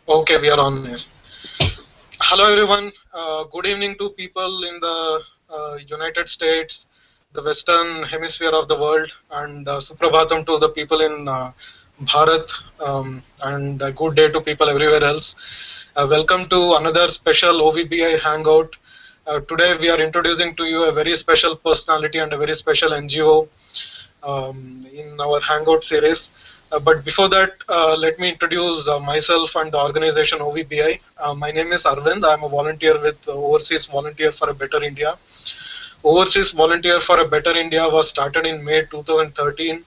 Okay, we are on here. Hello, everyone. Good evening to people in the United States, the Western Hemisphere of the world, and Suprabhatam to the people in Bharat, and a good day to people everywhere else. Welcome to another special OVBI Hangout. Today, we are introducing to you a very special personality and a very special NGO in our Hangout series. But before that, let me introduce myself and the organization OVBI. My name is Arvind. I'm a volunteer with Overseas Volunteer for a Better India. Overseas Volunteer for a Better India was started in May 2013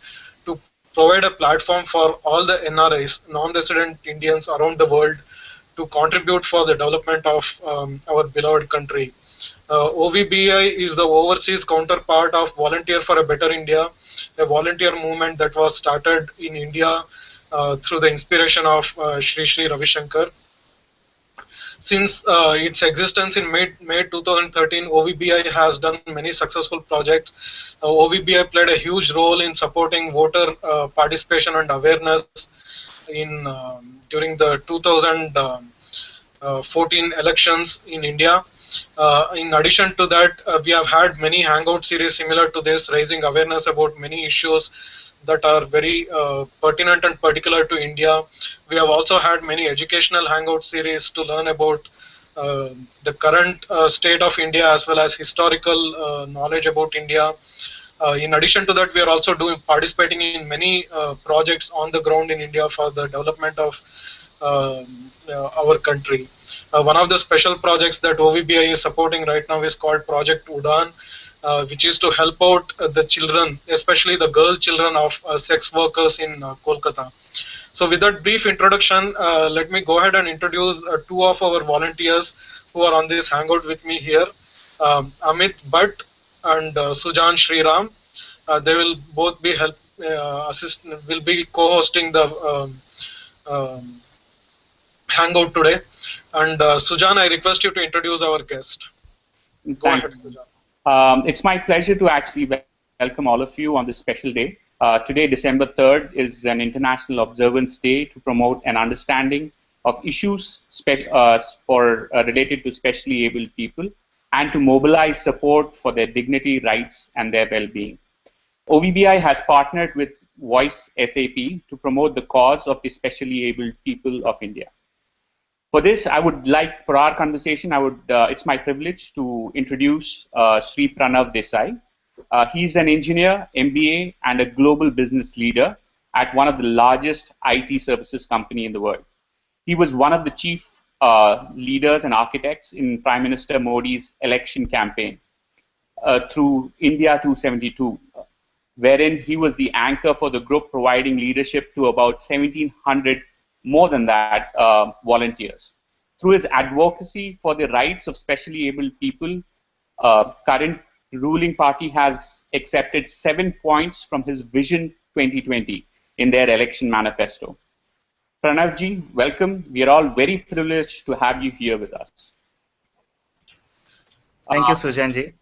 to provide a platform for all the NRIs, non-resident Indians around the world, to contribute for the development of our beloved country. OVBI is the overseas counterpart of Volunteer for a Better India, a volunteer movement that was started in India through the inspiration of Sri Sri Ravi Shankar. Since its existence in May 2013, OVBI has done many successful projects. OVBI played a huge role in supporting voter participation and awareness in during the 2014 elections in India. In addition to that, we have had many Hangout series similar to this, raising awareness about many issues that are very pertinent and particular to India. We have also had many educational Hangout series to learn about the current state of India as well as historical knowledge about India. In addition to that, we are also participating in many projects on the ground in India for the development of our country. One of the special projects that OVBI is supporting right now is called Project Udan, which is to help out the children, especially the girl children of sex workers in Kolkata. So with that brief introduction, let me go ahead and introduce two of our volunteers who are on this Hangout with me here, Amit Bhatt and Sujan Sriram. They will both be will be co-hosting the Hangout today. And Sujan, I request you to introduce our guest. Go ahead, Sujan. It's my pleasure to actually welcome all of you on this special day. Today, December 3rd, is an International Observance Day to promote an understanding of issues related to specially abled people and to mobilize support for their dignity, rights, and their well-being. OVBI has partnered with Voice SAP to promote the cause of the specially abled people of India. For this, I would like, for our conversation, it's my privilege to introduce Sri Pranav Desai. He's an engineer, MBA, and a global business leader at one of the largest IT services company in the world. He was one of the chief leaders and architects in Prime Minister Modi's election campaign through India 272, wherein he was the anchor for the group, providing leadership to about 1,700 more than that, volunteers. Through his advocacy for the rights of specially abled people, current ruling party has accepted 7 points from his Vision 2020 in their election manifesto. Pranavji, welcome. We are all very privileged to have you here with us. Thank you, Sujanji,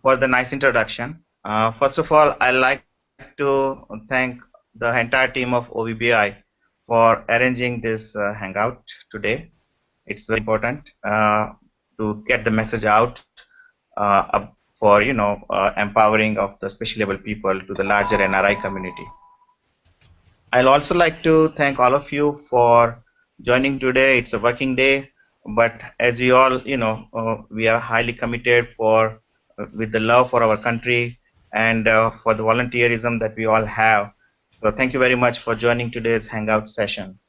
for the nice introduction. First of all, I'd like to thank the entire team of OVBI for arranging this hangout today. It's very important to get the message out for empowering of the specially able people to the larger NRI community. I'll also like to thank all of you for joining today. It's a working day, but as we all we are highly committed with the love for our country and for the volunteerism that we all have. So thank you very much for joining today's Hangout session.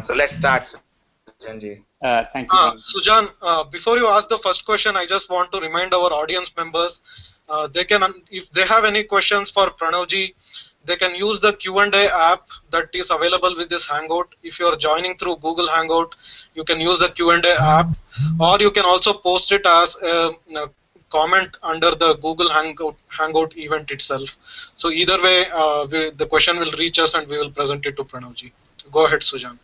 So let's start, Sujanji. Thank you. Sujan, before you ask the first question, I just want to remind our audience members, if they have any questions for Pranavji, they can use the Q&A app that is available with this Hangout. If you are joining through Google Hangout, you can use the Q&A app, or you can also post it as a comment under the Google Hangout event itself. So either way, the question will reach us and we will present it to Pranavji. Go ahead, Sujan.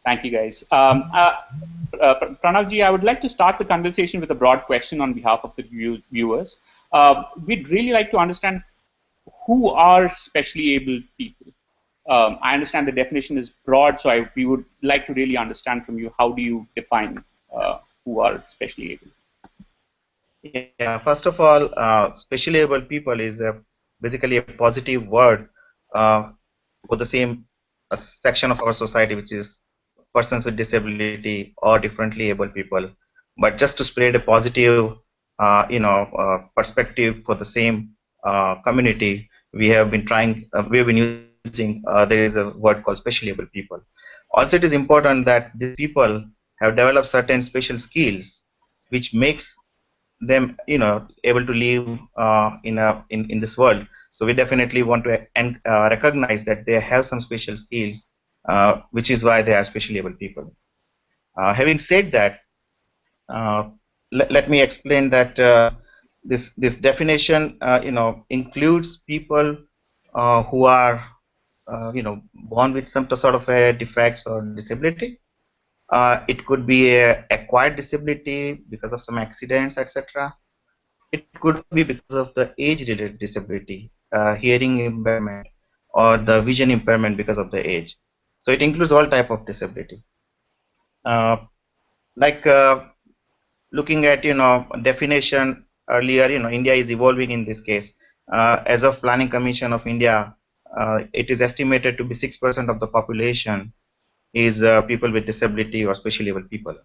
Thank you, guys. Pranavji, I would like to start the conversation with a broad question on behalf of the viewers. We'd really like to understand who are specially abled people. I understand the definition is broad, so we would like to really understand from you, how do you define who are specially able? Yeah, first of all, specially able people is basically a positive word uh, for the same section of our society, which is persons with disability or differently able people. But just to spread a positive, perspective for the same community, we have been trying. We have been using. There is a word called specially able people. Also, it is important that these people have developed certain special skills, which makes them able to live in this world. So we definitely want to recognize that they have some special skills, which is why they are specially able people. Having said that, uh, let me explain that this definition includes people who are born with some sort of a defects or disability. It could be a acquired disability because of some accidents, etc. It could also be because of the age-related disability, hearing impairment, or the vision impairment because of the age. So it includes all type of disability. Uh, like looking at definition earlier, India is evolving in this case. As of Planning Commission of India, it is estimated to be 6% of the population is people with disability or specially able people,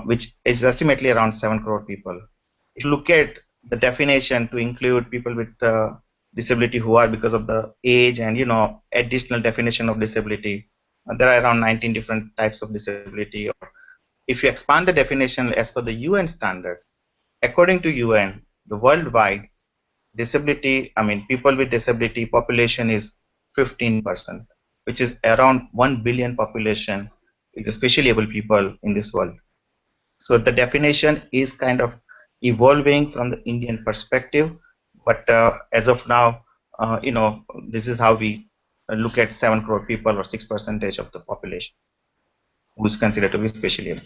which is estimately around 7 crore people. If you look at the definition to include people with disability who are because of the age and additional definition of disability, there are around 19 different types of disability. Or if you expand the definition as per the UN standards, according to UN, the worldwide disability, I mean people with disability population is 15%, which is around 1 billion population is especially able people in this world. So the definition is kind of evolving from the Indian perspective, but as of now, this is how we look at 7 crore people or 6% of the population who is considered to be specially able.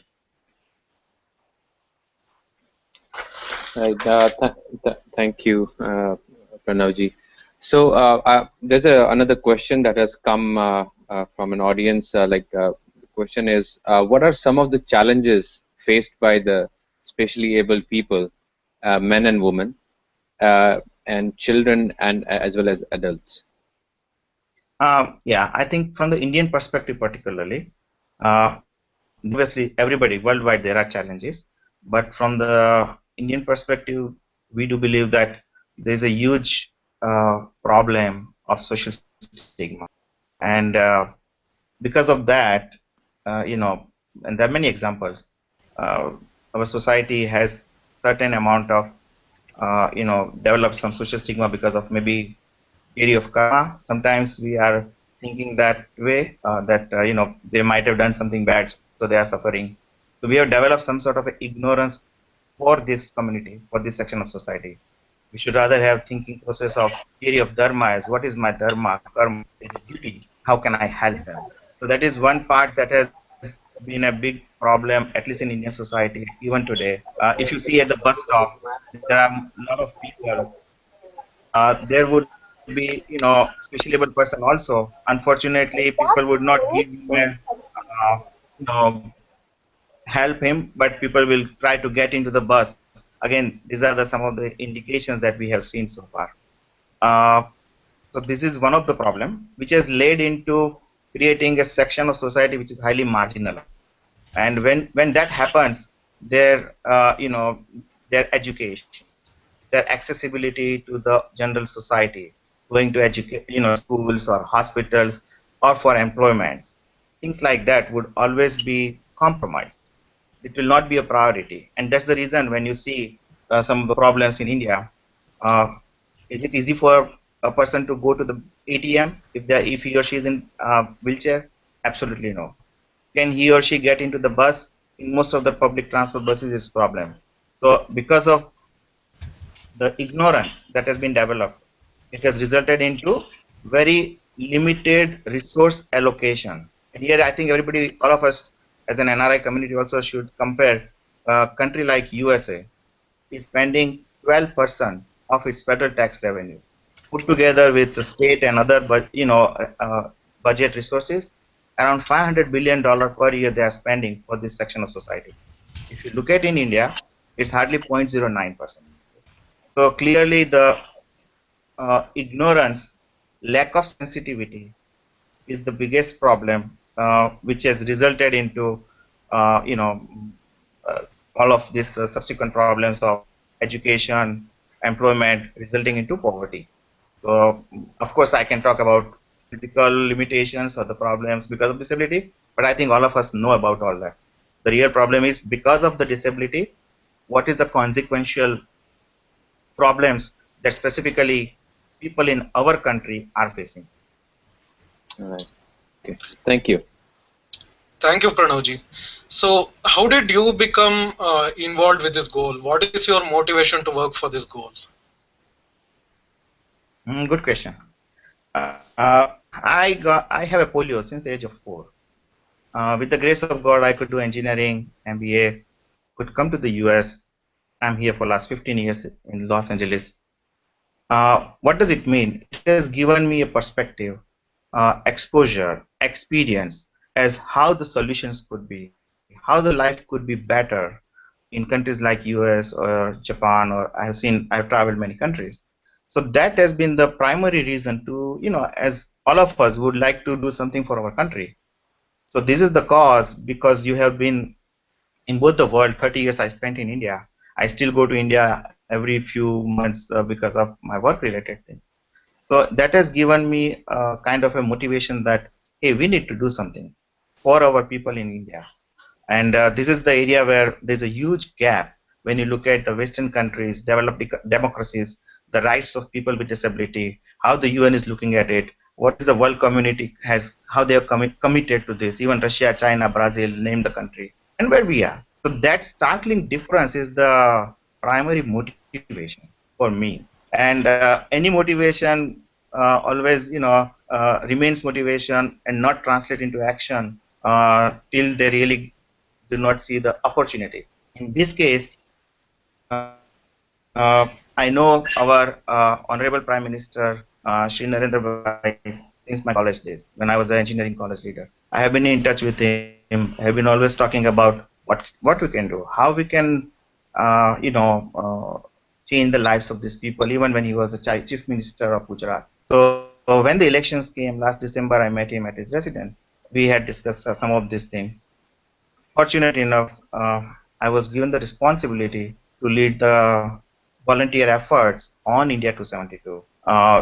Right. Thank you, Pranavji. So there's another question that has come from an audience. The question is, what are some of the challenges faced by the specially able people, men and women, and children, and as well as adults? Yeah, I think from the Indian perspective particularly, uh, obviously everybody worldwide there are challenges, but from the Indian perspective, we do believe that there's a huge problem of social stigma, and because of that, and there are many examples. Uh, our society has certain amount of developed some social stigma because of maybe theory of karma. Sometimes we are thinking that way, that they might have done something bad, so they are suffering. So we have developed some sort of ignorance for this community, for this section of society. We should rather have thinking process of theory of dharma as what is my dharma, karma, duty, how can I help them. So that is one part that has been a big problem, at least in Indian society, even today. If you see at the bus stop, there are a lot of people. There would be, specially able person also. Unfortunately, people would not give him a, help him, but people will try to get into the bus. Again, these are some of the indications that we have seen so far. Uh, so this is one of the problem which has led into creating a section of society which is highly marginalized. And when that happens, their their education, their accessibility to the general society, going to educate, schools or hospitals or for employment, things like that would always be compromised. It will not be a priority, and that's the reason when you see some of the problems in India. Uh, is it easy for a person to go to the ATM if he or she is in wheelchair? Absolutely no. Can he or she get into the bus? In most of the public transport buses, it's problem. So because of the ignorance that has been developed, it has resulted into very limited resource allocation. And here I think everybody, all of us as an NRI community also should compare a country like USA is spending 12% of its federal tax revenue. put together with the state and other, budget resources, around $500 billion per year they are spending for this section of society. If you look at in India, it's hardly 0.09%. So clearly the ignorance, lack of sensitivity is the biggest problem, which has resulted into, uh, you know, uh, all of these subsequent problems of education, employment, resulting into poverty. So, of course, I can talk about physical limitations or the problems because of disability, but I think all of us know about all that. The real problem is because of the disability, what is the consequential problems that specifically people in our country are facing. All right. Okay. Thank you. Thank you, Pranavji. So, how did you become involved with this goal? What is your motivation to work for this goal? Good question. I have a polio since the age of 4. With the grace of God, I could do engineering, MBA, could come to the US. I'm here for last 15 years in Los Angeles. What does it mean? It has given me a perspective, exposure, experience as how the solutions could be, how the life could be better in countries like US or Japan, or I've traveled many countries. So that has been the primary reason to, as all of us would like to do something for our country. So this is the cause, because you have been in both the world. 30 years I spent in India. I still go to India every few months because of my work related things. So that has given me kind of a motivation that, hey, we need to do something for our people in India. And this is the area where there's a huge gap when you look at the Western countries, developed democracies, the rights of people with disability, how the UN is looking at it, what is the world community has, how they are committed to this, even Russia, China, Brazil, name the country, and where we are. So that startling difference is the primary motivation for me. And any motivation always, remains motivation and not translate into action till they really do not see the opportunity. In this case, I know our Honorable Prime Minister Shri Narendra Bhai since my college days, when I was an engineering college leader. I have been in touch with him. I have been always talking about what we can do, how we can, change the lives of these people, even when he was a chief minister of Gujarat. So when the elections came last December, I met him at his residence. We had discussed some of these things. Fortunate enough, I was given the responsibility to lead the volunteer efforts on India 272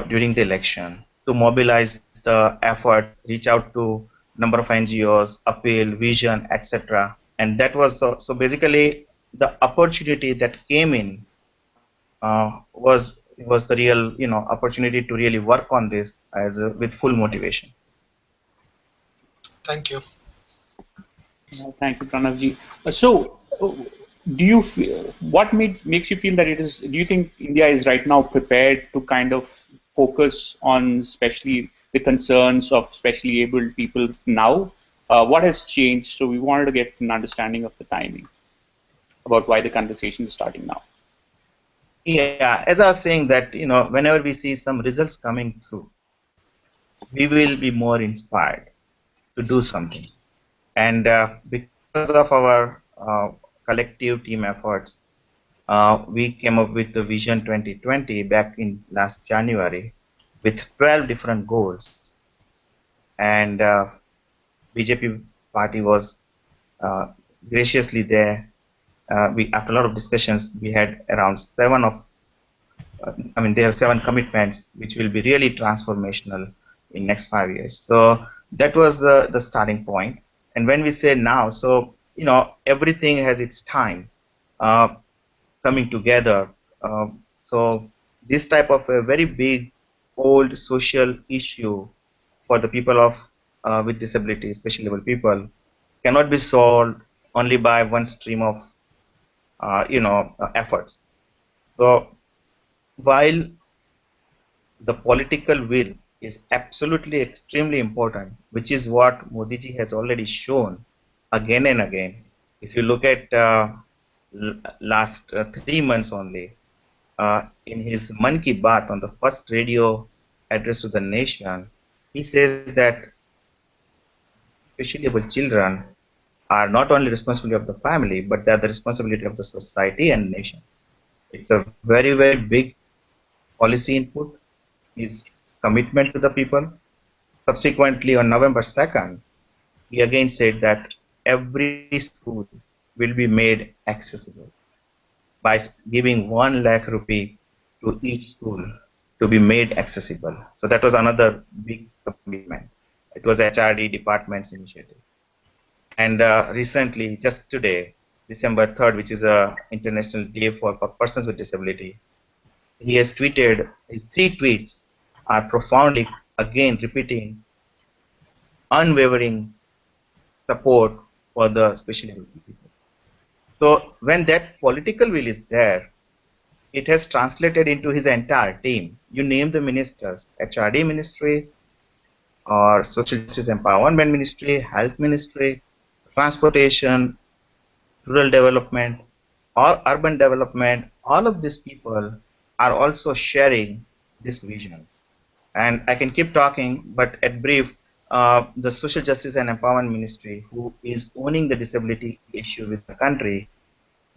during the election, to mobilize the efforts, reach out to number of NGOs, appeal, vision, etc. And that was so basically the opportunity that came in was the real opportunity to really work on this with full motivation. Thank you. Thank you, Pranavji. Do you what makes you feel that it is? Do you think India is right now prepared to kind of focus on especially the concerns of specially abled people now? What has changed? So we wanted to get an understanding of the timing about why the conversation is starting now. Yeah, as I was saying that, whenever we see some results coming through, we will be more inspired to do something. And because of our collective team efforts, we came up with the Vision 2020 back in last January with 12 different goals. And BJP party was graciously there. After a lot of discussions, we had around they have 7 commitments which will be really transformational in next 5 years. So that was the starting point. And when we say now, so everything has its time coming together. So this type of a very big, old social issue for the people of with disability, especially able people, cannot be solved only by one stream of efforts. So while the political will is absolutely extremely important, which is what Modi ji has already shown again and again. If you look at last 3 months only, in his Man Ki Baat on the first radio address to the nation, he says that specially able children are not only responsibility of the family, but they are the responsibility of the society and nation. It's a very, very big policy input, his commitment to the people. Subsequently, on November 2nd, he again said that every school will be made accessible by giving 1 lakh rupee to each school to be made accessible. So that was another big commitment. It was HRD department's initiative. And recently, just today, December 3rd, which is a International Day for Persons with Disability, he has tweeted, his 3 tweets are profoundly, again, repeating unwavering support for the specially able people. So when that political will is there, it has translated into his entire team. You name the ministers, HRD ministry, or Social Justice Empowerment Ministry, Health Ministry, Transportation, Rural Development, or Urban Development, all of these people are also sharing this vision. And I can keep talking, but at brief, the Social Justice and Empowerment Ministry, who is owning the disability issue with the country,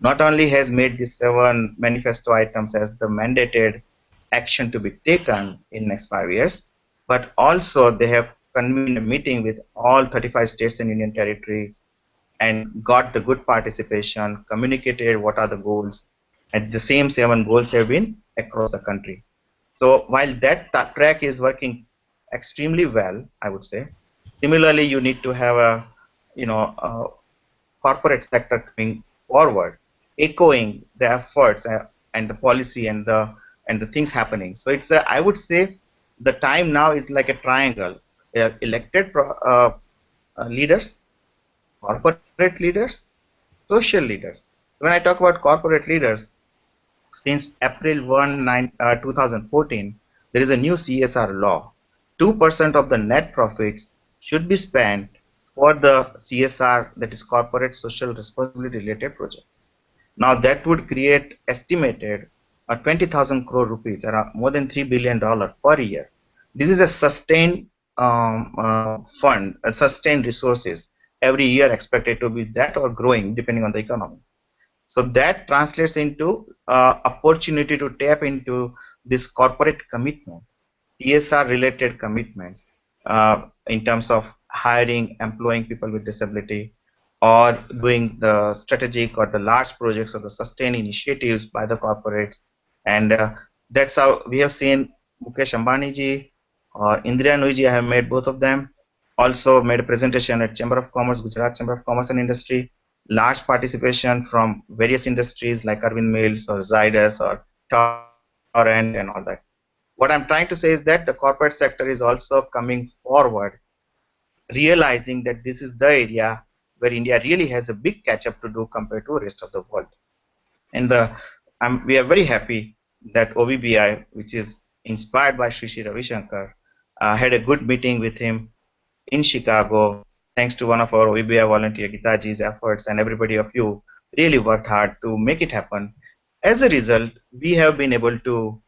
not only has made these 7 manifesto items as the mandated action to be taken in next 5 years, but also they have convened a meeting with all 35 states and union territories and got the good participation, communicated what are the goals, and the same 7 goals have been across the country. So while that track is working extremely well, I would say, similarly you need to have a, a corporate sector coming forward, echoing the efforts and the policy and the things happening. So it's I would say the time now is like a triangle: elected leaders, corporate leaders, social leaders. When I talk about corporate leaders, since April 1, 2014, there is a new CSR law. 2% of the net profits should be spent for the CSR, that is corporate social responsibility related projects. Now that would create estimated 20,000 crore rupees, around more than $3 billion per year. This is a sustained fund, a sustained resources every year expected to be that or growing depending on the economy. So that translates into opportunity to tap into this corporate commitment, CSR related commitments in terms of hiring, employing people with disability, or doing the strategic or the large projects or the sustained initiatives by the corporates. And that's how we have seen Mukesh Ambani ji or Indira Nooyi ji. I have met both of them. Also made a presentation at Chamber of Commerce, Gujarat Chamber of Commerce and Industry. Large participation from various industries like Arvind Mills or Zydus or Torrent and all that. What I'm trying to say is that the corporate sector is also coming forward, realizing that this is the area where India really has a big catch up to do compared to the rest of the world. And we are very happy that OVBI, which is inspired by Sri Ravi Shankar, had a good meeting with him in Chicago. Thanks to one of our OVBI volunteer, Gitaji's efforts, and everybody of you really worked hard to make it happen. As a result, we have been able to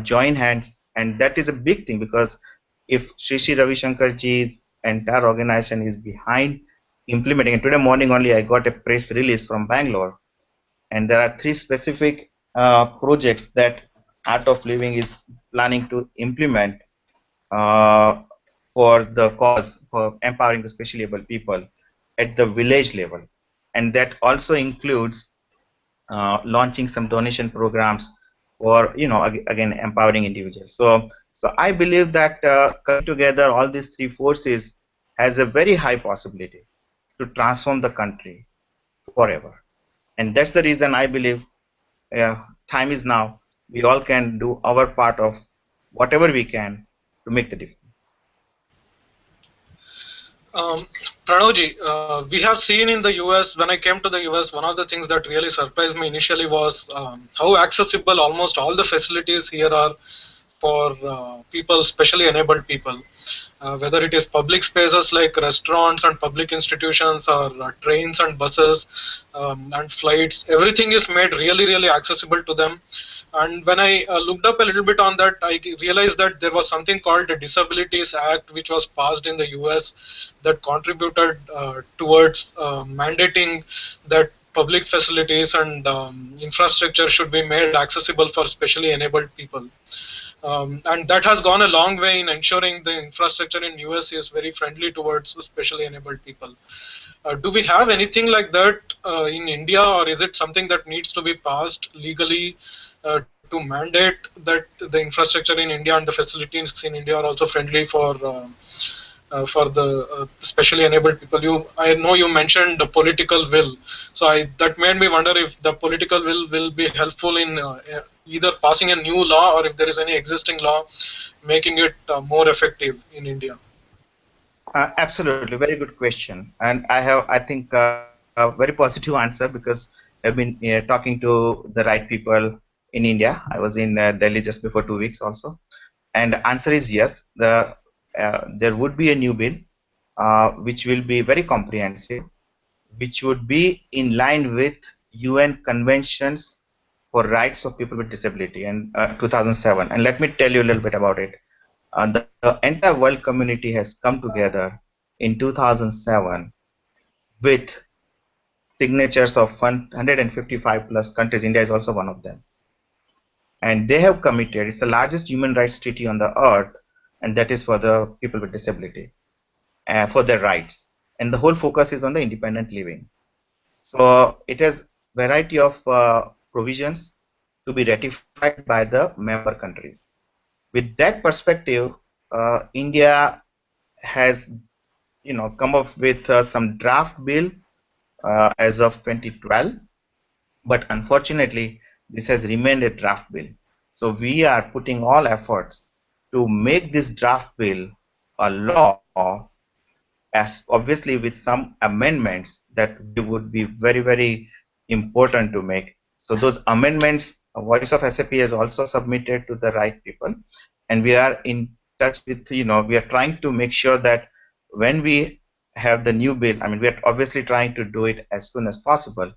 join hands, and that is a big thing, because if Sri Ravi Shankar ji's entire organization is behind implementing, and today morning only I got a press release from Bangalore, and there are 3 specific projects that Art of Living is planning to implement for the cause for empowering the specially able people at the village level, and that also includes launching some donation programs for again empowering individuals. So I believe that coming together all these 3 forces has a very high possibility to transform the country forever, and that's the reason I believe time is now. We all can do our part of whatever we can to make the difference. Pranavji, we have seen in the US, when I came to the US, one of the things that really surprised me initially was how accessible almost all the facilities here are for people, specially enabled people. Whether it is public spaces like restaurants and public institutions, or trains and buses and flights, everything is made really, really accessible to them. And when I looked up a little bit on that, I realized that there was something called the Disabilities Act, which was passed in the US, that contributed towards mandating that public facilities and infrastructure should be made accessible for specially enabled people. And that has gone a long way in ensuring the infrastructure in US is very friendly towards specially enabled people. Do we have anything like that in India, or is it something that needs to be passed legally to mandate that the infrastructure in India and the facilities in India are also friendly for the specially enabled people? I know you mentioned the political will, so that made me wonder if the political will be helpful in either passing a new law or if there is any existing law making it more effective in India. Absolutely, very good question, and I think, a very positive answer because I've been talking to the right people in India. I was in Delhi just before 2 weeks also, and the answer is yes. There would be a new bill, which will be very comprehensive, which would be in line with UN conventions for rights of people with disability in 2007. And let me tell you a little bit about it. The entire world community has come together in 2007 with signatures of 155 plus countries. India is also one of them. And they have committed, it's the largest human rights treaty on the earth, and that is for the people with disability, for their rights. And the whole focus is on the independent living. So it has variety of provisions to be ratified by the member countries. With that perspective, India has come up with some draft bill as of 2012, but unfortunately this has remained a draft bill. So we are putting all efforts to make this draft bill a law, as obviously with some amendments that would be very, very important to make. So those amendments, Voice of SAP has also submitted to the right people, and we are in touch with, we are trying to make sure that when we have the new bill, I mean, we are obviously trying to do it as soon as possible,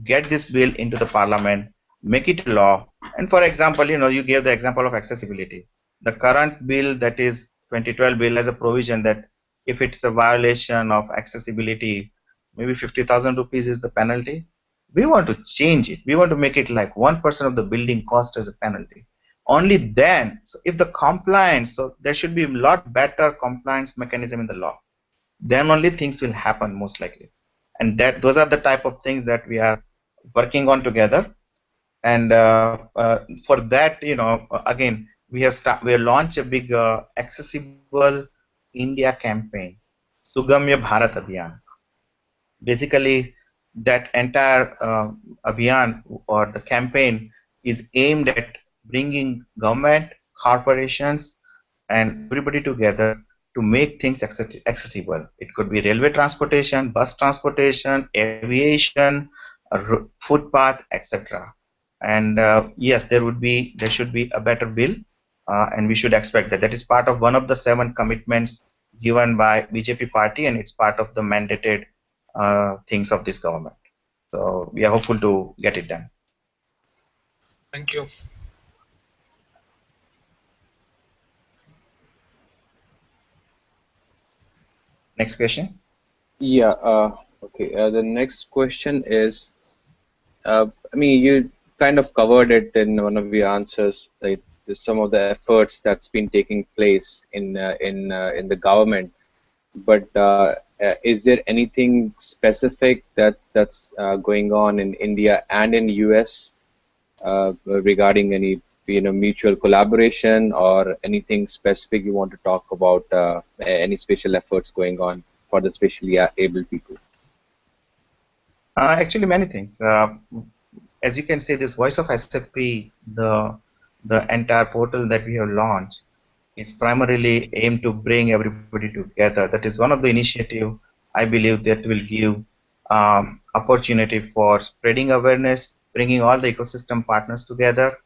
get this bill into the parliament, make it a law. And for example, you gave the example of accessibility. The current bill, that is 2012 bill, has a provision that if it's a violation of accessibility, maybe 50,000 rupees is the penalty. We want to change it. We want to make it like 1% of the building cost as a penalty. Only then, so if the compliance, so there should be a lot better compliance mechanism in the law. Then only things will happen most likely. And those are the type of things that we are working on together. And for that, again, we have launched a big accessible India campaign, Sugamya Bharat Abhiyan. Basically, that entire abhiyan or the campaign is aimed at bringing government, corporations, and everybody together to make things accessible. It could be railway transportation, bus transportation, aviation, footpath, etc. And yes, there should be a better bill, and we should expect that. That is part of one of the 7 commitments given by BJP party, and it's part of the mandated things of this government. So we are hopeful to get it done. Thank you. Next question. Yeah. Okay. The next question is, I mean, you kind of covered it in one of your answers. Like some of the efforts that's been taking place in the government, but is there anything specific that's going on in India and in US regarding any mutual collaboration or anything specific you want to talk about? Any special efforts going on for the specially able people? Actually, many things. As you can see, this Voice of SAP, the entire portal that we have launched, is primarily aimed to bring everybody together. That is one of the initiative I believe that will give opportunity for spreading awareness, bringing all the ecosystem partners together.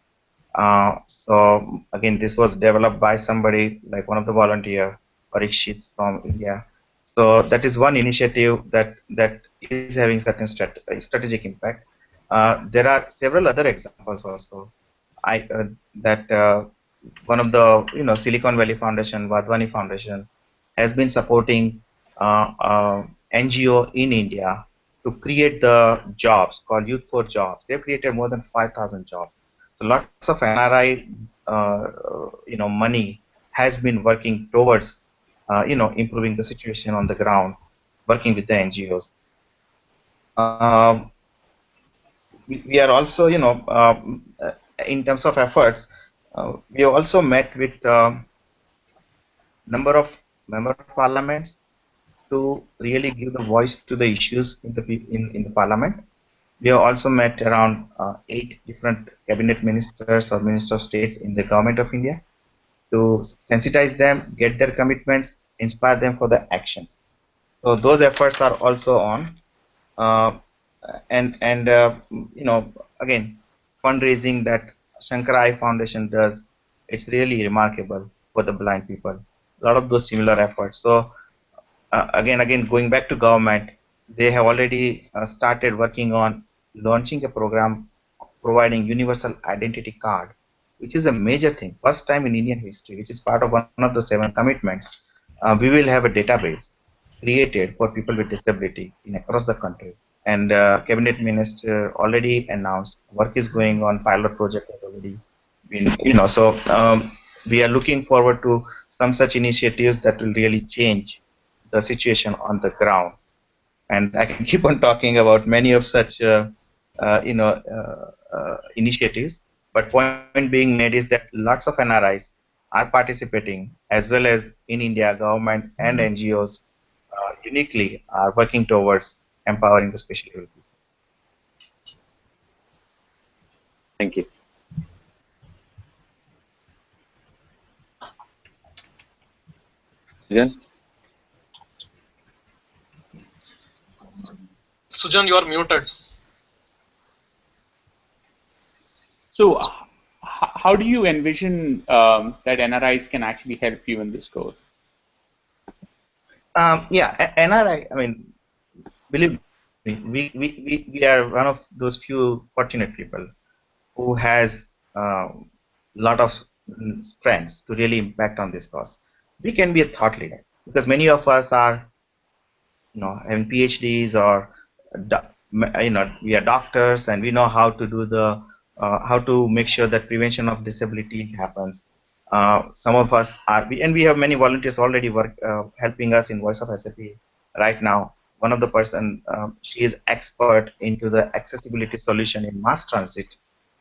So again, this was developed by somebody like one of the volunteer, Parikshit from India. So that is one initiative that is having certain strategic impact. There are several other examples also. one of the Silicon Valley Foundation, Vadvani Foundation, has been supporting NGO in India to create the jobs called Youth for Jobs. They've created more than 5,000 jobs. So lots of NRI money has been working towards improving the situation on the ground, working with the NGOs. We are also in terms of efforts, we also met with number of member of parliaments to really give the voice to the issues in the parliament. We have also met around 8 different cabinet ministers or ministers of states in the government of India to sensitize them, get their commitments, inspire them for the actions. So those efforts are also on. And again, fundraising that Shankarai Foundation does, it's really remarkable for the blind people. A lot of those similar efforts. So again, going back to government, they have already started working on launching a program providing universal identity card, which is a major thing. First time in Indian history, which is part of one of the 7 commitments. We will have a database created for people with disability across the country. And cabinet minister already announced work is going on, pilot project has already been, so we are looking forward to some such initiatives that will really change the situation on the ground. And I can keep on talking about many of such initiatives, but point being made is that lots of NRIs are participating, as well as in India, government and NGOs uniquely are working towards empowering the specially able people. Thank you. Sujan? Sujan, you are muted. So how do you envision that NRIs can actually help you in this goal? NRI, I mean, believe me, we are one of those few fortunate people who has a lot of strengths to really impact on this cause. We can be a thought leader because many of us are, having PhDs or, we are doctors and we know how to do how to make sure that prevention of disabilities happens. Some of us are, and we have many volunteers already helping us in Voice of SAP right now. One of the person, she is expert into the accessibility solution in mass transit,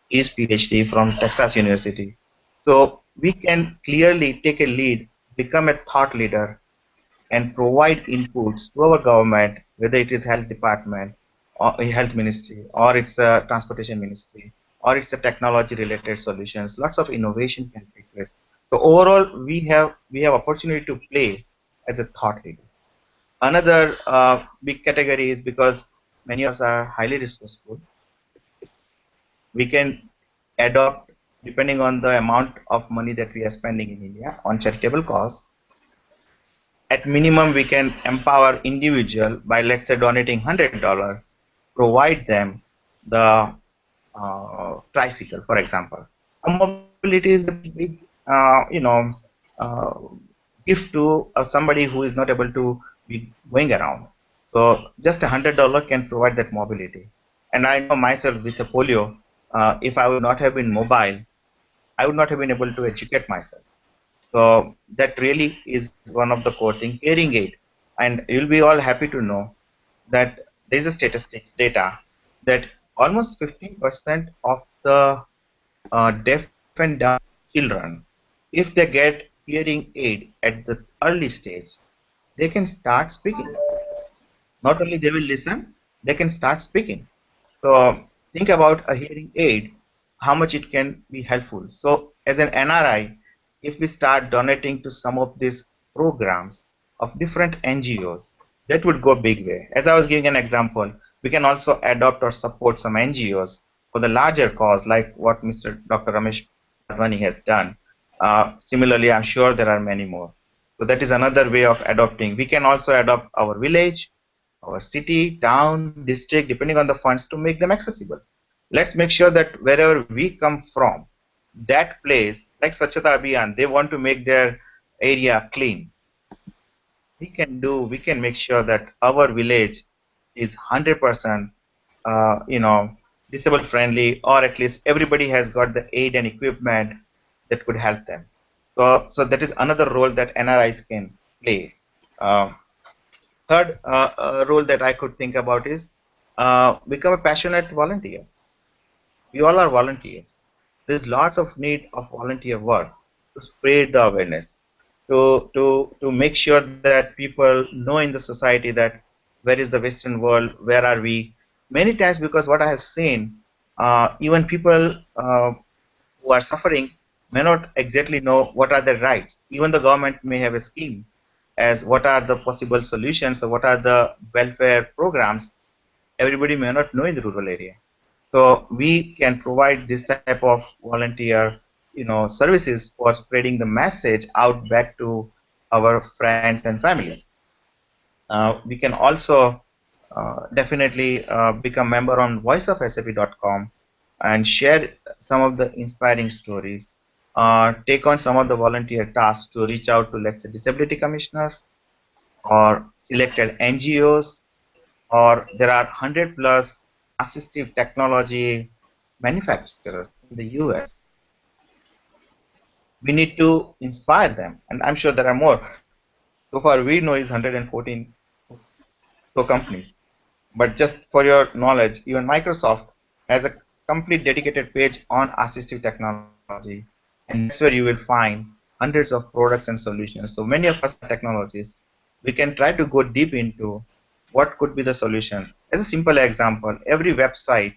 is PhD from Texas University. So we can clearly take a lead, become a thought leader, and provide inputs to our government, whether it is health department or a health ministry, or it's a transportation ministry, or it's a technology related solutions. Lots of innovation can take place. So overall, we have opportunity to play as a thought leader. Another big category is because many of us are highly resourceful. We can adopt, depending on the amount of money that we are spending in India on charitable cause. At minimum, we can empower individual by, let's say, donating $100, provide them the tricycle, for example. Mobility is a big, gift to somebody who is not able to be going around. So just $100 can provide that mobility. And I know myself with the polio, if I would not have been mobile, I would not have been able to educate myself. So that really is one of the core things. Hearing aid, and you'll be all happy to know that there is a statistics data that almost 15% of the deaf and dumb children, if they get hearing aid at the early stage, they can start speaking. Not only they will listen, they can start speaking. So think about a hearing aid, how much it can be helpful. So as an NRI, if we start donating to some of these programs of different NGOs, that would go big way. As I was giving an example, we can also adopt or support some NGOs for the larger cause, like what Mr. Dr. Ramesh Advani has done. Similarly, I'm sure there are many more. So that is another way of adopting. We can also adopt our village, our city, town, district, depending on the funds, to make them accessible. Let's make sure that wherever we come from, that place, like Swachhata Abhiyan, they want to make their area clean. We can make sure that our village is 100% disabled friendly, or at least everybody has got the aid and equipment that could help them. So that is another role that NRIs can play. Uh, Third role that I could think about is become a passionate volunteer. We all are volunteers. There's lots of need of volunteer work to spread the awareness, to make sure that people know in the society that where is the Western world, where are we. Many times, because what I have seen, even people who are suffering may not exactly know what are their rights. Even the government may have a scheme as what are the possible solutions or what are the welfare programs. Everybody may not know in the rural area. So we can provide this type of volunteer, services for spreading the message out back to our friends and families. We can also definitely become member on voiceofsap.com and share some of the inspiring stories. Take on some of the volunteer tasks to reach out to, let's say, disability commissioner or selected NGOs, or there are 100 plus assistive technology manufacturers in the US. We need to inspire them, and I'm sure there are more. So far, we know is 114 companies. But just for your knowledge, even Microsoft has a complete dedicated page on assistive technology, and that's where you will find hundreds of products and solutions. So many of us are technologists. We can try to go deep into what could be the solution. As a simple example, every website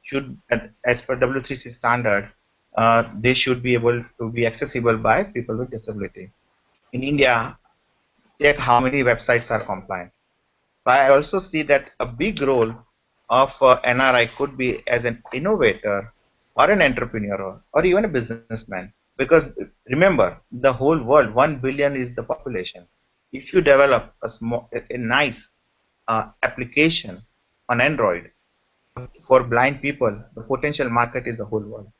should, as per W3C standard, they should be able to be accessible by people with disability. In India, check how many websites are compliant. I also see that a big role of NRI could be as an innovator or an entrepreneur or even a businessman. Because remember, the whole world, 1 billion is the population. If you develop a nice application on Android for blind people, the potential market is the whole world.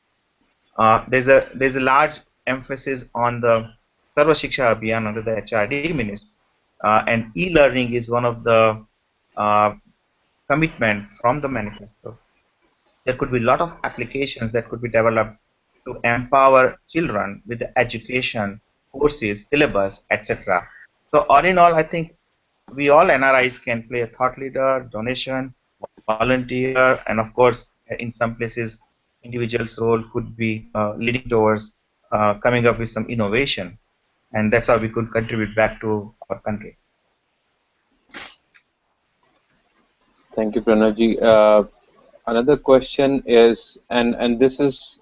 There's a large emphasis on the Sarva Shiksha Abhiyan under the HRD ministry, and e-learning is one of the uh, commitment from the manifesto. There could be a lot of applications that could be developed to empower children with the education, courses, syllabus, etc. So all in all, I think we all NRIs can play a thought leader, donation, volunteer, and of course, in some places, individual's role could be leading towards coming up with some innovation, and that's how we could contribute back to our country. Thank you, Pranavji. Another question is, and this is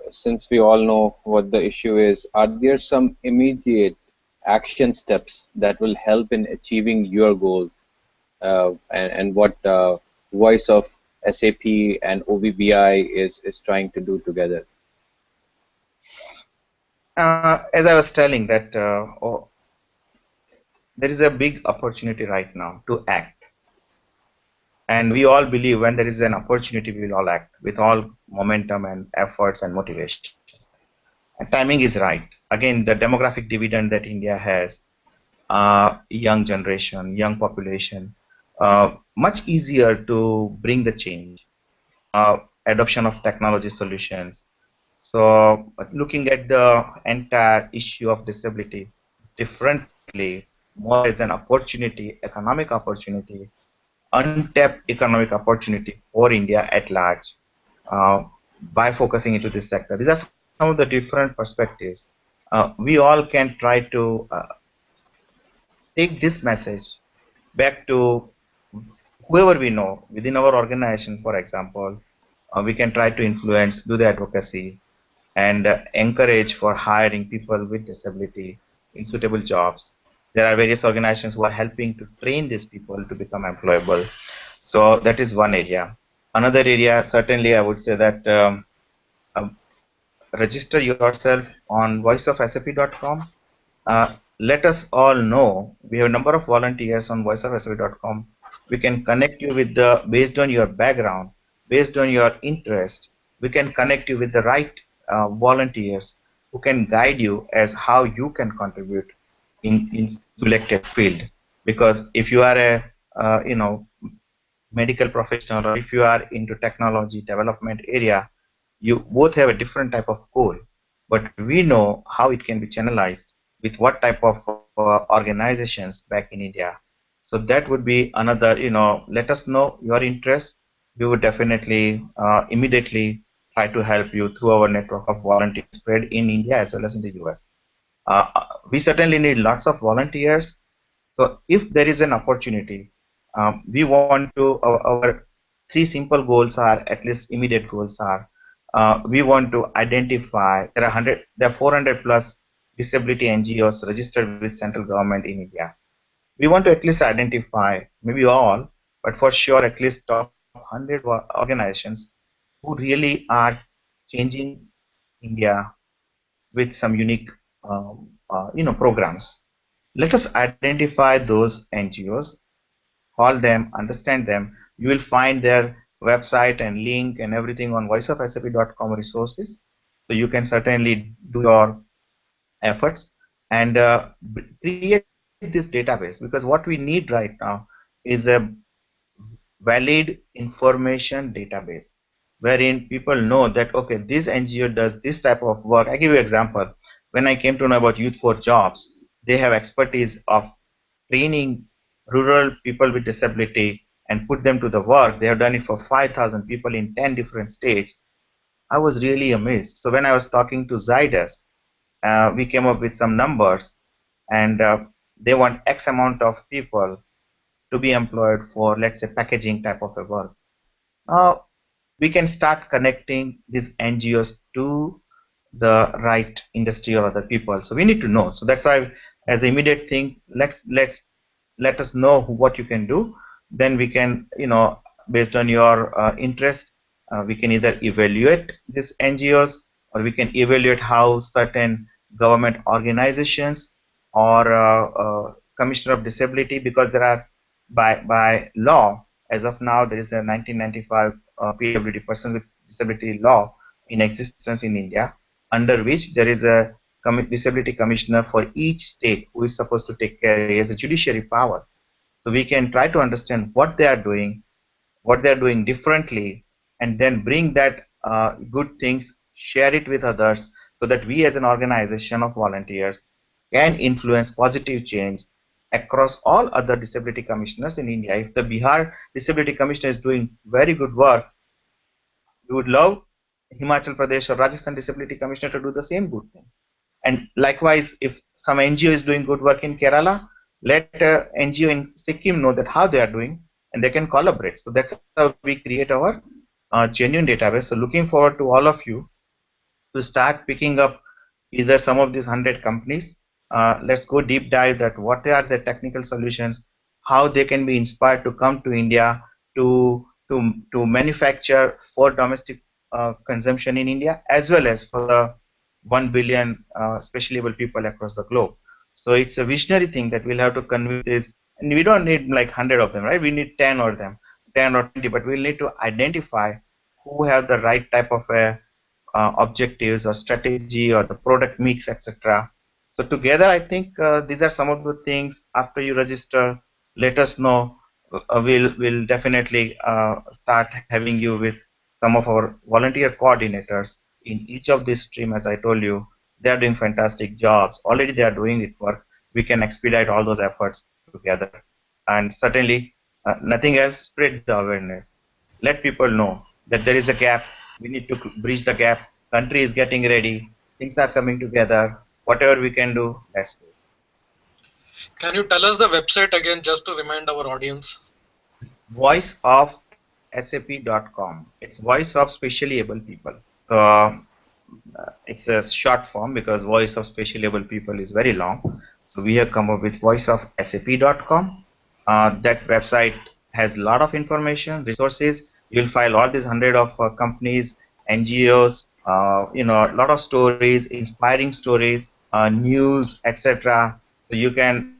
since we all know what the issue is, are there some immediate action steps that will help in achieving your goal, and what Voice of SAP and OVBI is trying to do together? As I was telling that there is a big opportunity right now to act. And we all believe when there is an opportunity, we will all act with all momentum and efforts and motivation. And timing is right. Again, the demographic dividend that India has, young generation, young population, much easier to bring the change, adoption of technology solutions. So looking at the entire issue of disability differently, more as an opportunity, economic opportunity, untapped economic opportunity for India at large, by focusing into this sector. These are some of the different perspectives. We all can try to take this message back to whoever we know within our organization. For example, we can try to influence, do the advocacy, and encourage for hiring people with disability in suitable jobs. There are various organizations who are helping to train these people to become employable. So that is one area. Another area, certainly, I would say that register yourself on voiceofsap.com. Let us all know. We have a number of volunteers on voiceofsap.com. We can connect you with based on your background, based on your interest. We can connect you with the right volunteers who can guide you as how you can contribute in selected field. Because if you are a medical professional, or if you are into technology development area, you both have a different type of goal, but we know how it can be channelized with what type of organizations back in India. So that would be another, let us know your interest. We would definitely immediately try to help you through our network of volunteers spread in India as well as in the US. We certainly need lots of volunteers. So if there is an opportunity, we want to, our three simple goals are, at least immediate goals are, we want to identify, there are 400 plus disability NGOs registered with central government in India. We want to at least identify, maybe all, but for sure at least top 100 organizations who really are changing India with some unique programs. Let us identify those NGOs, call them, understand them. You will find their website and link and everything on voiceofsap.com resources. So you can certainly do your efforts and create this database, because what we need right now is a valid information database wherein people know that, okay, this NGO does this type of work. I give you an example. When I came to know about Youth for Jobs, they have expertise of training rural people with disability and put them to the work. They have done it for 5,000 people in 10 different states. I was really amazed. So when I was talking to Zydus, we came up with some numbers, and they want X amount of people to be employed for, let's say, packaging type of a work. We can start connecting these NGOs to the right industry or other people. So we need to know. So that's why, as an immediate thing, let us know what you can do. Then we can, based on your interest, we can either evaluate these NGOs, or we can evaluate how certain government organizations or Commissioner of Disability, because there are, by law, as of now, there is a 1995 PWD, Person with Disability law, in existence in India, under which there is a disability commissioner for each state who is supposed to take care. He has a judiciary power. So we can try to understand what they are doing, what they are doing differently, and then bring that good things, share it with others, so that we as an organization of volunteers can influence positive change across all other disability commissioners in India. If the Bihar Disability Commissioner is doing very good work, we would love Himachal Pradesh or Rajasthan Disability Commissioner to do the same good thing. And likewise, if some NGO is doing good work in Kerala, let NGO in Sikkim know that how they are doing, and they can collaborate. So that's how we create our genuine database. So looking forward to all of you to start picking up either some of these 100 companies. Let's go deep dive that what are the technical solutions, how they can be inspired to come to India to manufacture for domestic consumption in India, as well as for the 1 billion specially able people across the globe. So it's a visionary thing that we'll have to convey this, and we don't need like 100 of them, right? We need 10 of them, 10 or 20, but we'll need to identify who have the right type of objectives or strategy or the product mix, etc. So together, I think these are some of the things. After you register, let us know. We'll definitely start having you with some of our volunteer coordinators in each of these stream. As I told you, they are doing fantastic jobs. Already they are doing it work. We can expedite all those efforts together. And certainly, nothing else, spread the awareness. Let people know that there is a gap. We need to bridge the gap. Country is getting ready. Things are coming together. Whatever we can do, let's do. Can you tell us the website again, just to remind our audience? Voiceofsap.com. It's voice of specially able people. So it's a short form because voice of specially able people is very long. So we have come up with voiceofsap.com. That website has a lot of information, resources. You'll find all these 100 of companies, NGOs, a lot of stories, inspiring stories, news, etc. So you can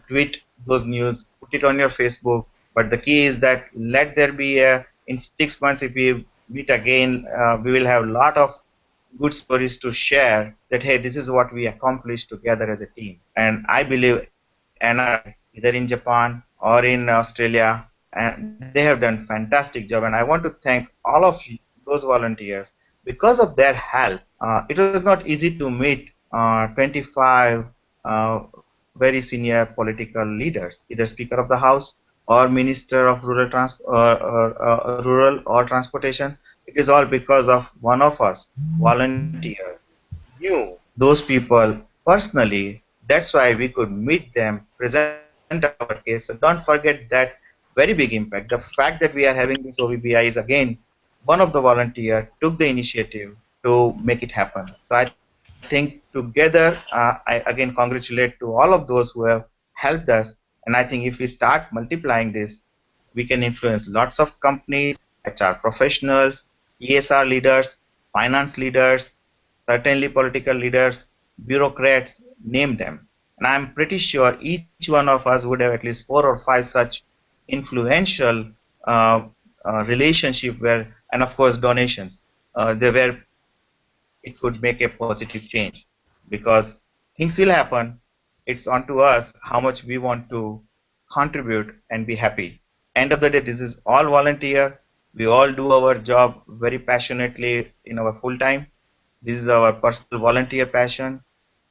tweet those news, put it on your Facebook. But the key is that let there be in 6 months, if we meet again, we will have a good stories to share that, hey, this is what we accomplished together as a team. And I believe NRI, either in Japan or in Australia, and they have done fantastic job. And I want to thank all of those volunteers. Because of their help, it was not easy to meet 25 very senior political leaders, either Speaker of the House or Minister of Rural or Transportation. It is all because of one of us, volunteer, knew those people personally. That's why we could meet them, present our case. So don't forget that very big impact. The fact that we are having this OVBI is again one of the volunteer took the initiative to make it happen. So I think together, I again congratulate to all of those who have helped us. And I think if we start multiplying this, we can influence lots of companies, HR professionals, CSR leaders, finance leaders, certainly political leaders, bureaucrats, name them. And I'm pretty sure each one of us would have at least 4 or 5 such influential uh, relationship where, and of course donations, there where it could make a positive change, because things will happen. It's on to us how much we want to contribute and be happy. End of the day, this is all volunteer. We all do our job very passionately in our full time. This is our personal volunteer passion,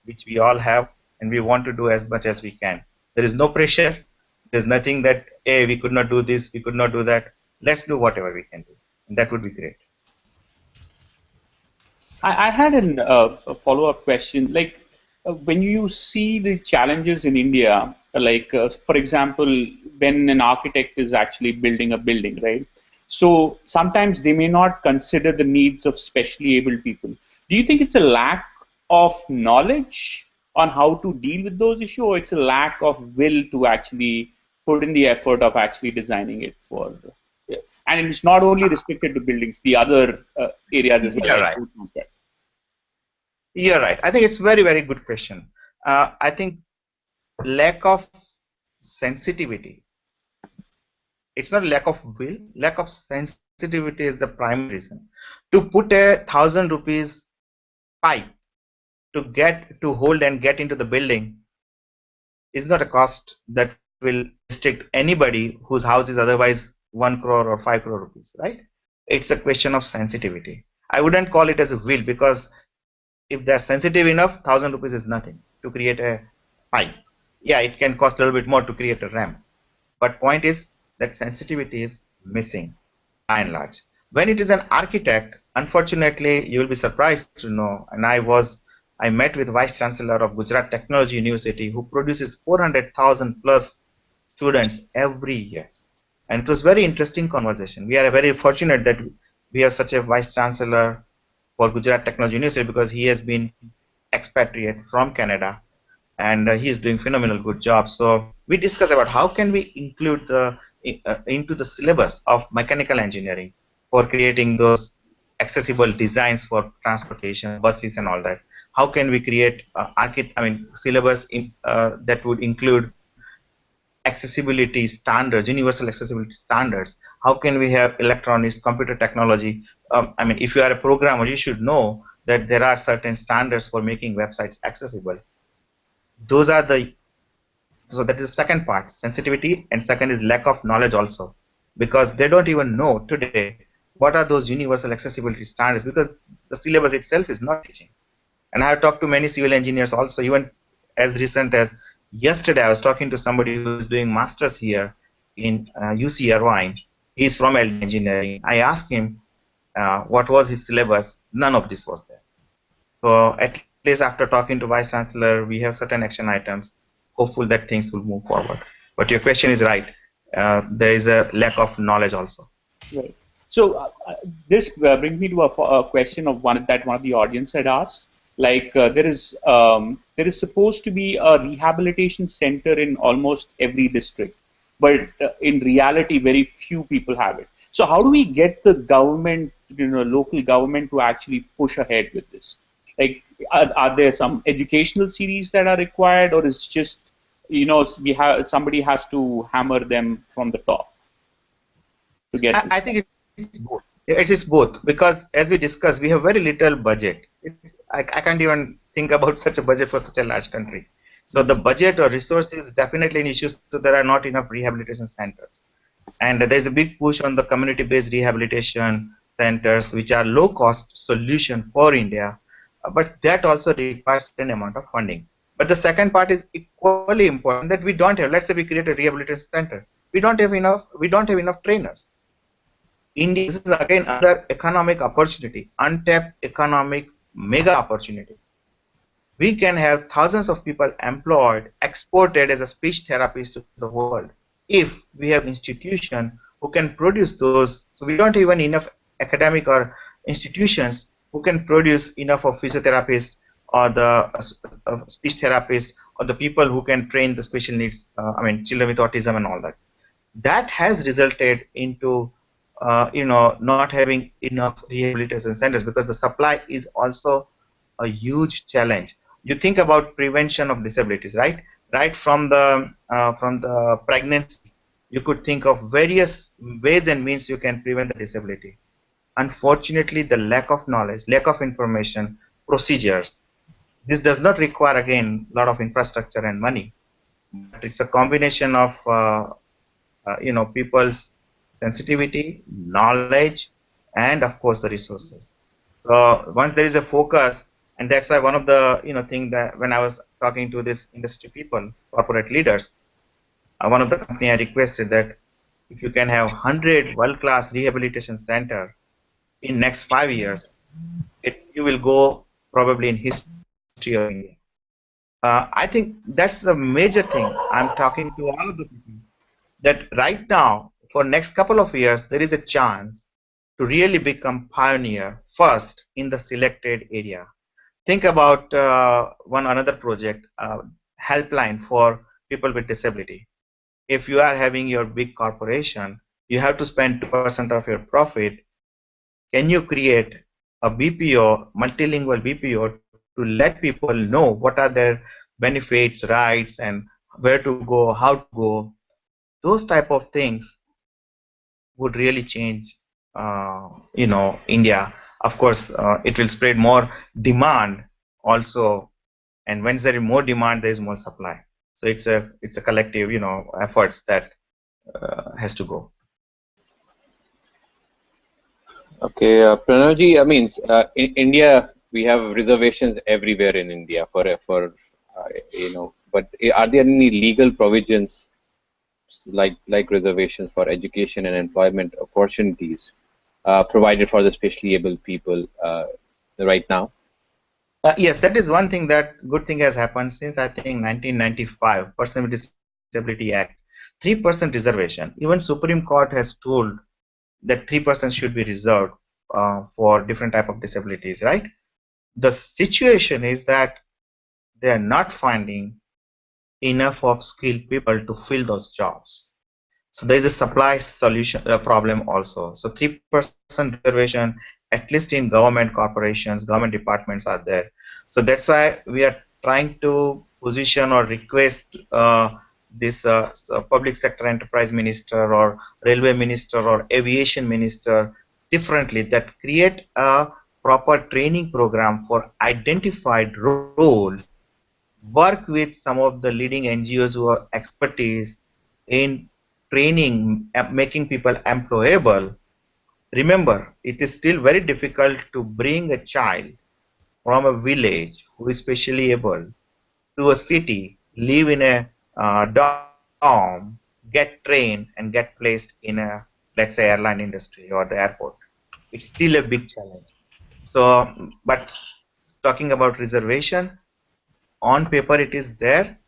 which we all have, and we want to do as much as we can. There is no pressure. There's nothing that, hey, we could not do this, we could not do that. Let's do whatever we can do. And that would be great. I had a follow-up question. Like, when you see the challenges in India, like, for example, when an architect is actually building a building, right? So sometimes they may not consider the needs of specially able people. Do you think it's a lack of knowledge on how to deal with those issues, or it's a lack of will to actually put in the effort of actually designing it for? And it's not only restricted to buildings, the other areas as well, You're like right. food transport. You're right. I think it's very, very good question. I think lack of sensitivity. It's not lack of will. Lack of sensitivity is the primary reason. To put a 1,000 rupees pipe to get to hold and get into the building is not a cost that will restrict anybody whose house is otherwise 1 crore or 5 crore rupees, right? It's a question of sensitivity. I wouldn't call it as a will, because if they're sensitive enough, 1,000 rupees is nothing to create a pipe. Yeah, it can cost a little bit more to create a ramp. But point is that sensitivity is missing by and large. When it is an architect, unfortunately, you will be surprised to know, and I met with Vice Chancellor of Gujarat Technology University, who produces 400,000 plus students every year. And it was very interesting conversation. We are very fortunate that we have such a Vice Chancellor for Gujarat Technology University, because he has been expatriate from Canada, and he is doing phenomenal good job. So we discuss about how can we include the into the syllabus of mechanical engineering for creating those accessible designs for transportation, buses, and all that. How can we create syllabus that would include accessibility standards, universal accessibility standards? How can we have electronics, computer technology? If you are a programmer, you should know that there are certain standards for making websites accessible. Those are the So that is the second part, sensitivity, and second is lack of knowledge also, because they don't even know today what are those universal accessibility standards, because the syllabus itself is not teaching. And I have talked to many civil engineers also. Even as recent as yesterday, I was talking to somebody who is doing masters here in UC Irvine. He's from LD Engineering. I asked him what was his syllabus. None of this was there. So at least after talking to Vice Chancellor, we have certain action items. Hopeful that things will move forward. But your question is right. There is a lack of knowledge also. Right. So this brings me to a question of one of the audience had asked. Like there is supposed to be a rehabilitation center in almost every district, but in reality, very few people have it. So how do we get the government, local government, to actually push ahead with this? Like, are there some educational series that are required, or is just somebody has to hammer them from the top to get this? I think it's both. It is both, because as we discussed, we have very little budget. I can't even think about such a budget for such a large country. So the budget or resources is definitely an issue. So there are not enough rehabilitation centers, and there is a big push on the community-based rehabilitation centers, which are low-cost solution for India, but that also requires certain amount of funding. But the second part is equally important, that we don't have. Let's say we create a rehabilitation center, we don't have enough. We don't have enough trainers. India, this is again another economic opportunity, untapped economic mega opportunity. We can have thousands of people employed, exported as a speech therapist to the world, if we have institutions who can produce those. So we don't even enough academic or institutions who can produce enough of physiotherapists or the speech therapists or the people who can train the special needs, children with autism and all that. That has resulted into not having enough rehabilitation centers, because the supply is also a huge challenge. You think about prevention of disabilities, right from the pregnancy, you could think of various ways and means you can prevent the disability. Unfortunately, the lack of knowledge, lack of information, procedures, this does not require again a lot of infrastructure and money, but it's a combination of people's sensitivity, knowledge, and of course the resources. So once there is a focus, and that's why one of the thing that when I was talking to this industry people, corporate leaders, one of the company I requested that if you can have 100 world-class rehabilitation center in next 5 years, you will go probably in history of India. I think that's the major thing. I'm talking to all of the people that right now, for next couple of years, there is a chance to really become pioneer first in the selected area. Think about one another project, helpline for people with disability. If you are having your big corporation, you have to spend 2% of your profit. Can you create a BPO, multilingual BPO, to let people know what are their benefits, rights, and where to go, how to go? Those type of things would really change, India. Of course, it will spread more demand also, and when there is more demand, there is more supply. So it's a collective, efforts that has to go. Okay, Pranavji, I mean, in India, we have reservations everywhere in India but are there any legal provisions like reservations for education and employment opportunities provided for the specially able people right now? Yes, that is one thing, that good thing has happened since I think 1995, Person with Disability Act, 3% reservation. Even Supreme Court has told that 3% should be reserved for different type of disabilities, right? The situation is that they are not finding enough of skilled people to fill those jobs. So there is a supply solution problem also. So 3% reservation, at least in government corporations, government departments are there. So that's why we are trying to position or request this public sector enterprise minister or railway minister or aviation minister differently, that create a proper training program for identified roles, work with some of the leading NGOs who have expertise in training, making people employable. Remember, it is still very difficult to bring a child from a village who is specially able to a city, live in a dorm, get trained, and get placed in a, let's say, airline industry or the airport. It's still a big challenge. So, but talking about reservation, on paper it is there.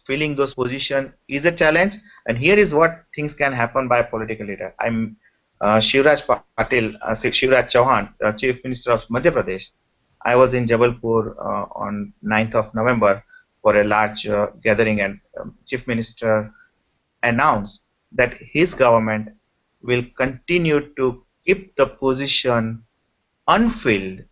Filling those positions is a challenge, and here is what things can happen by a political leader. I'm Shivraj Patil, Shivraj Chauhan, Chief Minister of Madhya Pradesh. I was in Jabalpur on 9th of November for a large gathering, and Chief Minister announced that his government will continue to keep the position unfilled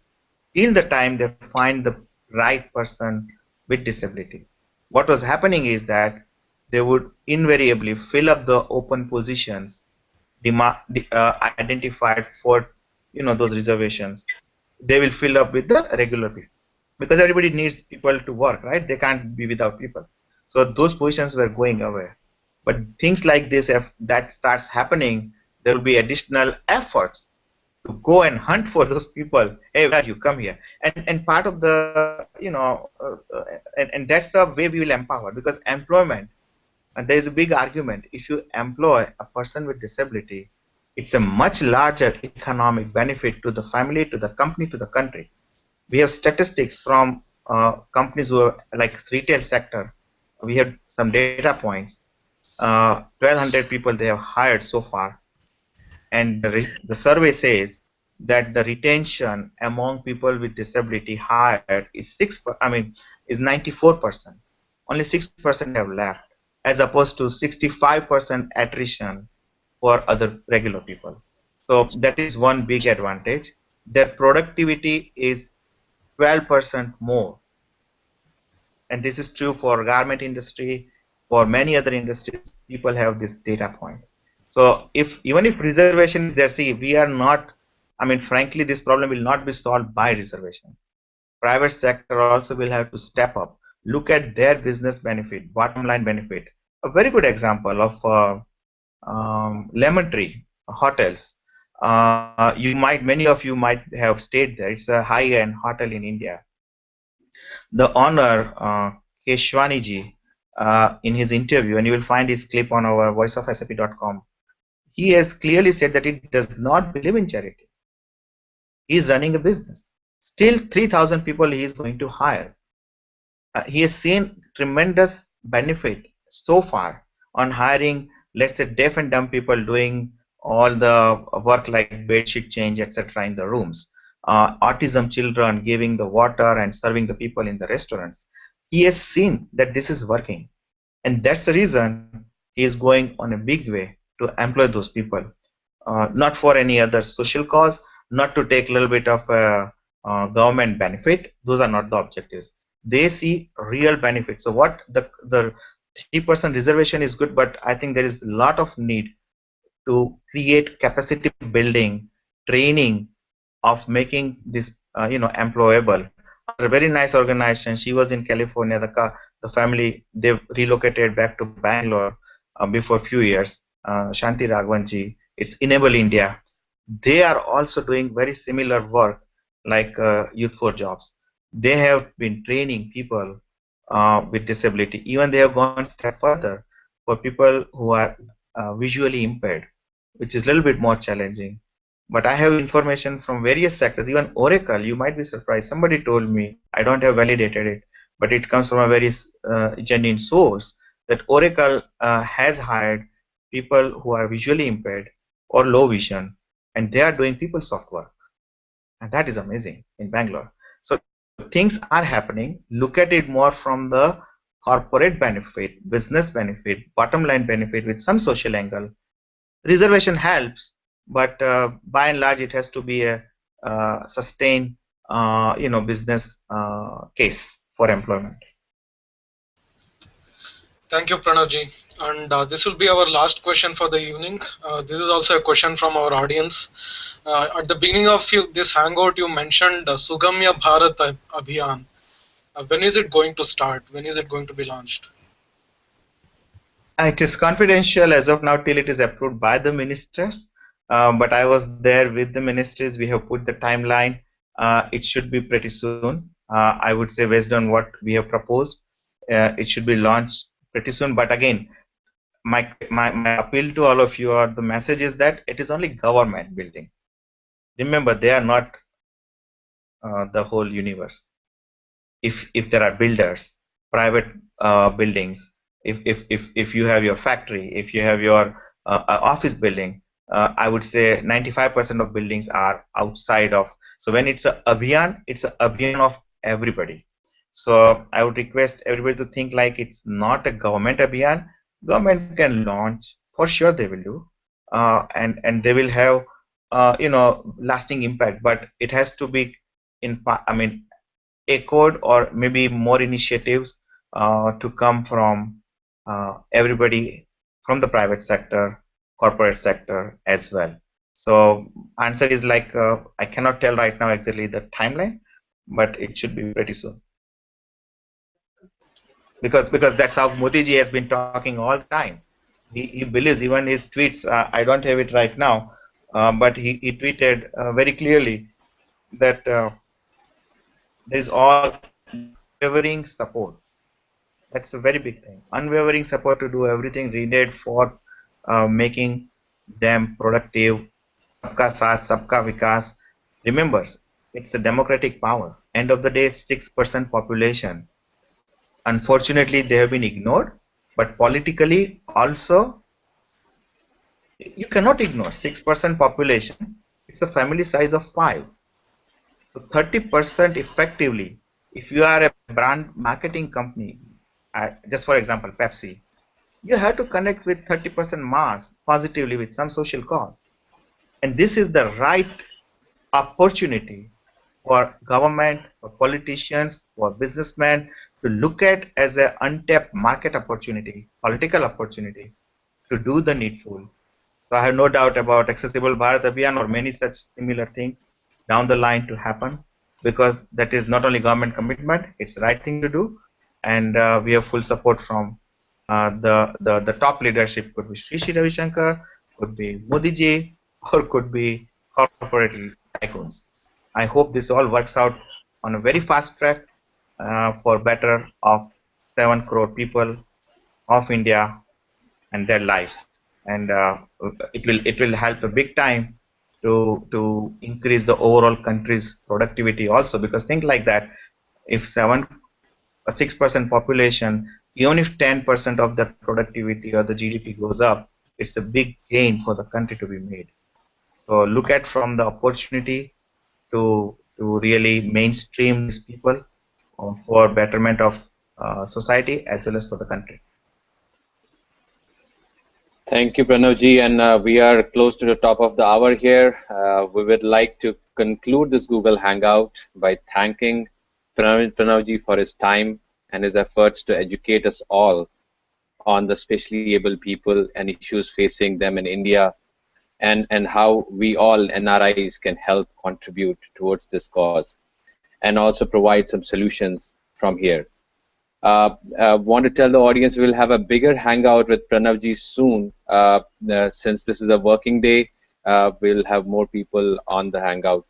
till the time they find the right person with disability. What was happening is that they would invariably fill up the open positions identified for those reservations, they will fill up with the regular people, because everybody needs people to work, right? They can't be without people. So those positions were going away. But things like this, if that starts happening, there will be additional efforts to go and hunt for those people. Hey, where are you? Come here. And part of the and that's the way we will empower, because employment, and there is a big argument, if you employ a person with disability, it's a much larger economic benefit to the family, to the company, to the country. We have statistics from companies who are like retail sector. We have some data points. 1,200 people they have hired so far, and the survey says that the retention among people with disability hired is 94%. Only 6% have left, as opposed to 65% attrition for other regular people. So that is one big advantage. Their productivity is 12% more, and this is true for garment industry, for many other industries. People have this data point. So if even if reservation is there, see, we are not, frankly, this problem will not be solved by reservation. Private sector also will have to step up, look at their business benefit, bottom line benefit. A very good example of lemon tree hotels. Many of you might have stayed there. It's a high-end hotel in India. The owner, Keshwani ji, in his interview, and you will find his clip on our voiceofsap.com, he has clearly said that he does not believe in charity. He is running a business. Still, 3,000 people he is going to hire. He has seen tremendous benefit so far on hiring, let's say, deaf and dumb people doing all the work like bedsheet change, etc. in the rooms. Autism children giving the water and serving the people in the restaurants. He has seen that this is working, and that's the reason he is going on a big way to employ those people, not for any other social cause, not to take a little bit of government benefit. Those are not the objectives. They see real benefit. So what the 3% reservation is good, but I think there is a lot of need to create capacity building, training of making this employable. A very nice organization. She was in California. The family, they've relocated back to Bangalore before a few years. Shanti Raghavanji. It's Enable India. They are also doing very similar work like Youth for Jobs. They have been training people with disability. Even they have gone a step further for people who are visually impaired, which is a little bit more challenging. But I have information from various sectors. Even Oracle, you might be surprised. Somebody told me, I don't have validated it, but it comes from a very genuine source, that Oracle has hired people who are visually impaired or low vision, and they are doing PeopleSoft work. And that is amazing in Bangalore. So things are happening. Look at it more from the corporate benefit, business benefit, bottom line benefit with some social angle. Reservation helps, but by and large, it has to be a sustained, business case for employment. Thank you, Pranavji. And this will be our last question for the evening. This is also a question from our audience. At the beginning of this Hangout, you mentioned Sugamya Bharat Abhiyan. When is it going to start? When is it going to be launched? It is confidential as of now till it is approved by the ministers. But I was there with the ministries. We have put the timeline. It should be pretty soon. I would say, based on what we have proposed, it should be launched pretty soon. But again, my appeal to all of you, or the message is that it is only government building. Remember, they are not the whole universe. If there are builders, private buildings, if you have your factory, if you have your office building, I would say 95% of buildings are outside of. So when it's a abhiyan, it's a abhiyan of everybody. So I would request everybody to think like it's not a government abhiyan. Government can launch, for sure they will do, and they will have lasting impact. But it has to be echoed, or maybe more initiatives to come from everybody, from the private sector, corporate sector as well. So answer is like I cannot tell right now exactly the timeline, but it should be pretty soon. Because that's how Modi ji has been talking all the time. He believes, even his tweets. I don't have it right now, but he tweeted very clearly that there is all unwavering support. That's a very big thing. Unwavering support to do everything needed for making them productive. Sabka saath, sabka vikas. Remember, it's a democratic power. End of the day, 6% population. Unfortunately, they have been ignored. But politically, also, you cannot ignore 6% population. It's a family size of 5. So 30% effectively. If you are a brand marketing company, just for example, Pepsi, you have to connect with 30% mass positively with some social cause. And this is the right opportunity for government, for politicians, for businessmen to look at as an untapped market opportunity, political opportunity to do the needful. So I have no doubt about Accessible Bharat Abhiyan or many such similar things down the line to happen, because that is not only government commitment, it's the right thing to do, and we have full support from the top leadership. Could be Sri Ravi Shankar, could be Modi ji, or could be corporate tycoons. I hope this all works out on a very fast track for better of 7 crore people of India and their lives, and it will help a big time to increase the overall country's productivity also, because think like that, if 6% population, even if 10% of the productivity or the GDP goes up, it's a big gain for the country to be made. So look at from the opportunity to really mainstream these people for betterment of society as well as for the country. Thank you, Pranavji, and we are close to the top of the hour here. We would like to conclude this Google Hangout by thanking Pranavji for his time and his efforts to educate us all on the specially able people and issues facing them in India, and how we all NRIs can help contribute towards this cause, and also provide some solutions from here. Want to tell the audience we'll have a bigger hangout with Pranavji soon. Since this is a working day, we'll have more people on the hangout.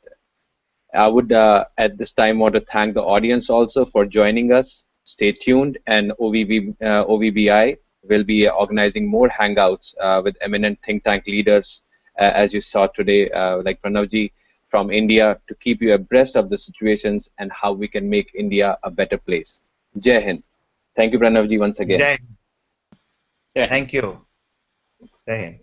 I would at this time want to thank the audience also for joining us. Stay tuned, and OVBI will be organizing more hangouts with eminent think tank leaders, as you saw today, like Pranavji from India, to keep you abreast of the situations and how we can make India a better place. Jai Hind. Thank you, Pranavji, once again. Jai. Yeah. Thank you. Jai Hind.